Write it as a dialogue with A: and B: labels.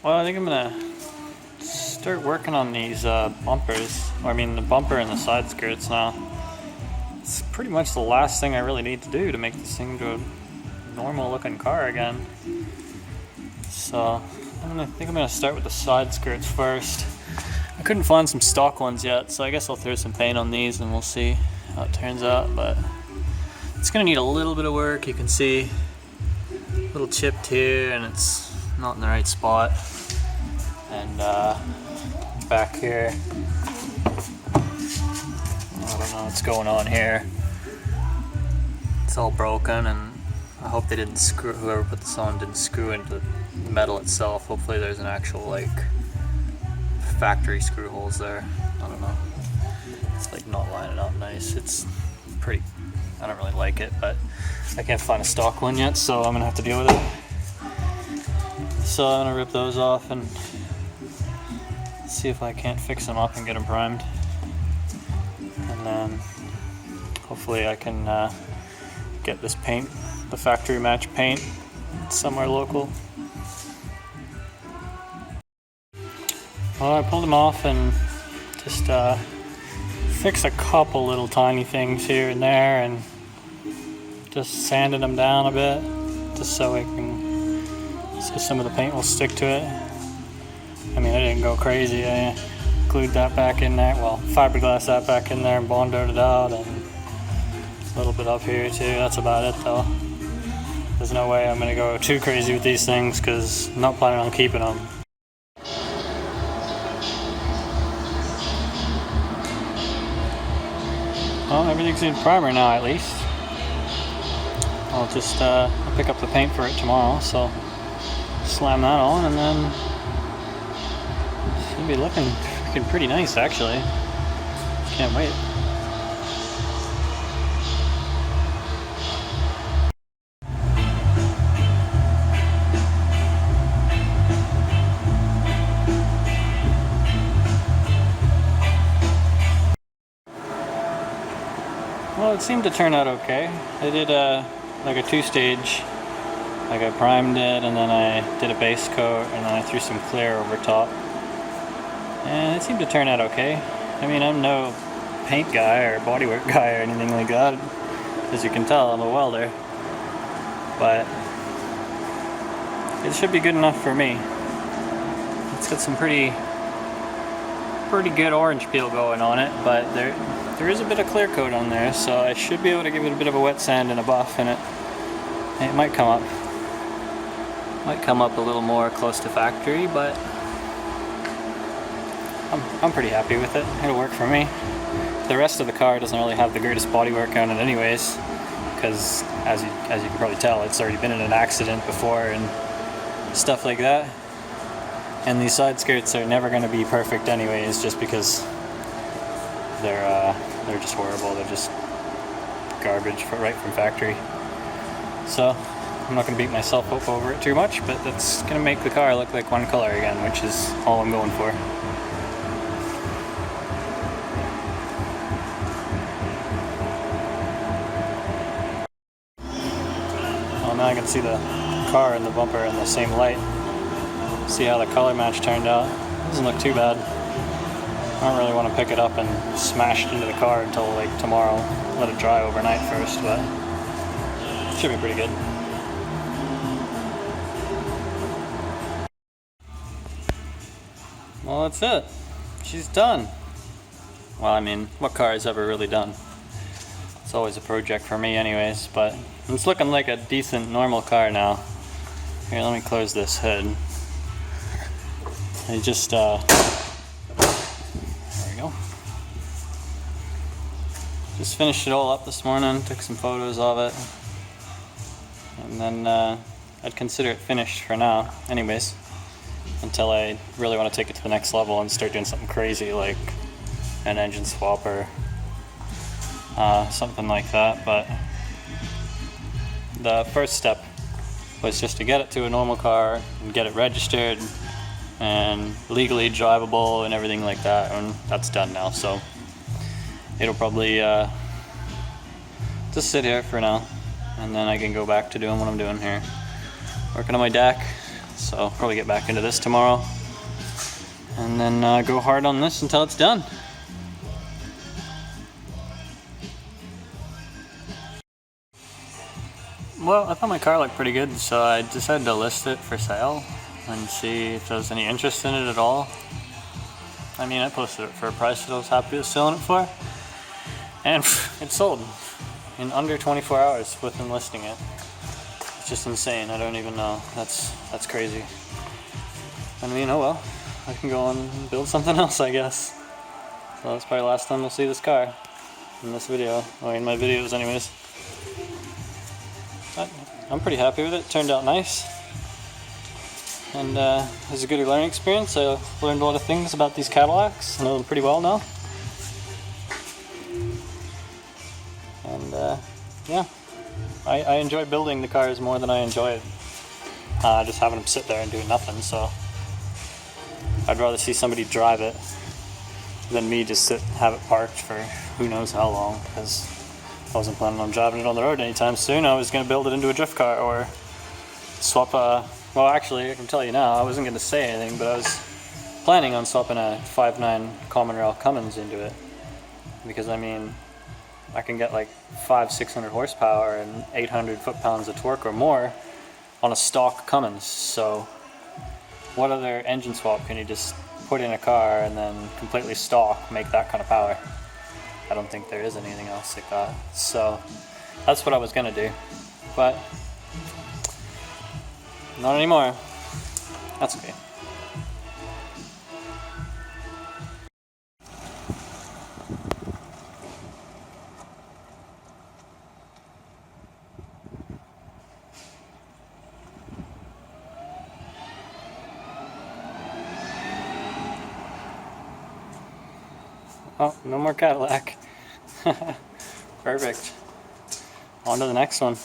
A: Well, I think I'm gonna start working on these bumpers. Or I mean the bumper and the side skirts now. It's pretty much the last thing I really need to do to make this thing into a normal looking car again. So I think I'm gonna start with the side skirts first. I couldn't find some stock ones yet, so I guess I'll throw some paint on these and we'll see how it turns out. But it's gonna need a little bit of work. You can see a little chipped here and it's not in the right spot. And back here, I don't know what's going on here. It's all broken, and I hope they didn't screw, whoever put this on didn't screw into the metal itself. Hopefully there's an actual like factory screw holes there. I don't know. It's like not lining up nice. It's pretty, I don't really like it, but I can't find a stock one yet, so I'm gonna have to deal with it. So I'm gonna rip those off and see if I can't fix them up and get them primed. And then hopefully I can get this paint, the factory match paint, somewhere local. Well, I pulled them off and just fixed a couple little tiny things here and there and just sanded them down a bit just so some of the paint will stick to it. I mean, I didn't go crazy. I glued that back in there, well, fiberglass that back in there and bonded it out, and a little bit up here too. That's about it though. There's no way I'm gonna go too crazy with these things because I'm not planning on keeping them. Well, everything's in primer now at least. I'll just I'll pick up the paint for it tomorrow, so slam that on and then should be looking freaking pretty nice actually. Can't wait. Well, it seemed to turn out okay. I did like a two-stage. Like I primed it and then I did a base coat and then I threw some clear over top. And it seemed to turn out okay. I mean, I'm no paint guy or bodywork guy or anything like that. As you can tell, I'm a welder. But it should be good enough for me. It's got some pretty good orange peel going on it, but there is a bit of clear coat on there, so I should be able to give it a bit of a wet sand and a buff in it. It might come up a little more close to factory, but I'm pretty happy with it. It'll work for me. The rest of the car doesn't really have the greatest bodywork on it anyways, because as you can probably tell, it's already been in an accident before and stuff like that. And these side skirts are never going to be perfect anyways, just because they're just horrible. They're just garbage right from factory. So I'm not going to beat myself up over it too much, but that's going to make the car look like one color again, which is all I'm going for. Well, now I can see the car and the bumper in the same light. See how the color match turned out. Doesn't look too bad. I don't really want to pick it up and smash it into the car until like tomorrow. Let it dry overnight first, but it should be pretty good. Well, that's it. She's done. Well, I mean, what car is ever really done? It's always a project for me anyways, but it's looking like a decent normal car now. Here, let me close this hood. I just, there we go. Just finished it all up this morning, took some photos of it. And then I'd consider it finished for now anyways, until I really want to take it to the next level and start doing something crazy like an engine swap or something like that. But the first step was just to get it to a normal car and get it registered and legally drivable and everything like that, and that's done now. So it'll probably just sit here for now, and then I can go back to doing what I'm doing here, working on my deck, So I'll probably get back into this tomorrow and then go hard on this until it's done. Well, I thought my car looked pretty good, so I decided to list it for sale and see if there was any interest in it at all. I mean, I posted it for a price that I was happy with selling it for, and it sold in under 24 hours within listing it. It's just insane. I don't even know. That's crazy. I mean, oh well. I can go on and build something else, I guess. So that's probably the last time we'll see this car in this video, or in my videos anyways. But I'm pretty happy with it. It turned out nice. And it was a good learning experience. I learned a lot of things about these Cadillacs. I know them pretty well now. And yeah, I enjoy building the cars more than I enjoy just having them sit there and doing nothing. So I'd rather see somebody drive it than me just have it parked for who knows how long, because I wasn't planning on driving it on the road anytime soon. I was going to build it into a drift car or swap well, actually, I can tell you now, I wasn't going to say anything, but I was planning on swapping a 5.9 Common Rail Cummins into it, because I mean, I can get like 500-600 horsepower and 800 foot-pounds of torque or more on a stock Cummins. So what other engine swap can you just put in a car and then completely stock make that kind of power? I don't think there is anything else like that. So that's what I was gonna do, but not anymore. That's okay. Oh, no more Cadillac. Perfect. On to the next one.